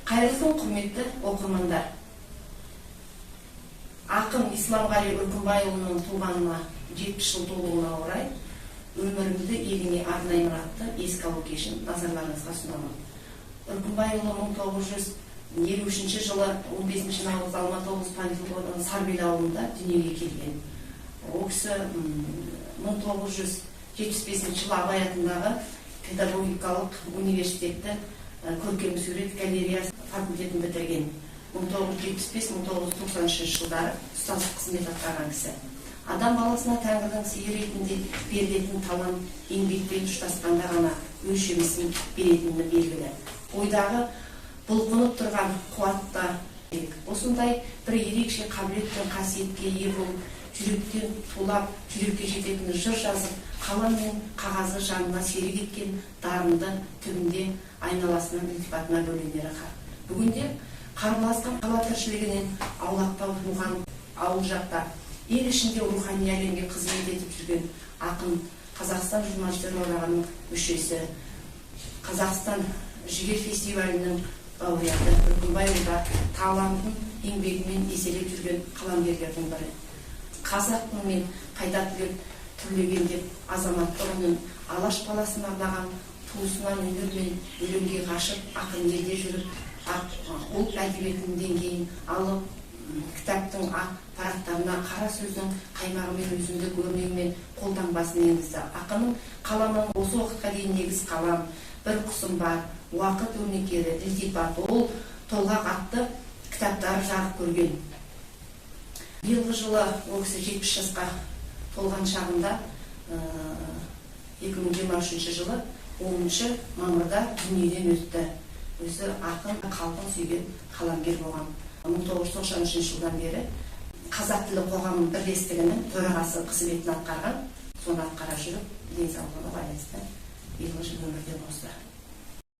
Қайырлы күн, құрметті оқырмандар. Ақын Исламғали Үркімбайұлының туғанына 70 жыл толуына орай өмірімді еліңе арнаймын атты еске алу кешін назарларыңызға ұсынамын. Үркімбайұлы 1953 жылы 15 наурыз Алматы облысы Панфилов ауданы Сарбел ауылында дүниеге келген. Ол кісі 1975 жылы Абай атындағы педагогикалық университетті көркем сурет галереясы факультетін бітірген. 1975-1993 жылдары ұстаздық қызмет атқарған кісі. Адам баласына Тәңірдің сыйы ретінде берілетін талант, еңбекпен ұштасқанда ғана өз жемісін беретіні белгілі. Ойдағы бұлқынып тұрған қуатта осындай бір ерекше қабілет пен қасиетке ие болып, жүректен тулап, жүрекке жететін жыр жазып, қалам мен қағазы жанына серік еткен дарынды түбінде айналасының ілтипатына бөленері хақ. Бүгінде қарбаласқан қала тіршілігінен аулақта туған ауыл жақта ел ішінде рухани әлемге қызмет етіп жүрген ақын, Қазақстан журналистер одағының мүшесі, Қазақстан жігер фестивалінің лауреаты Үркімбайұлы талантын еңбегімен еселеп жүрген қаламгерлердің бірі. Қазақ тілімен қайта түрлеген деп азаматтық үнін Алаш баласын арнаған туысынан өнермен өлеңге ғашық ақын елде жүріп, ұлт әдебиетінің деңгейін алып, кітаптың ақ парақтарына қара сөздің қаймағымен өзіндік өрнегімен қолтаңбасын енгізді. Ақынның қаламын осы уақытқа дейін негіз қалам, бір құсым бар, уақыт өрнекері, ілтипат, ол толғақ атты кітаптары жарық көрген. Биылғы жылы ол кісі 70 жасқа толған шағында 2023 жылы 10 мамырда дүниеден өтті. Өзі ақын, халқын сүйген қаламгер болған. 1993 жылдан бері Қазақ тілі қоғамының бірлестігінің төрағасы қызметін атқарған, соны атқара жүріп, денсаулығына байланысты биылғы жылы өмірден озды.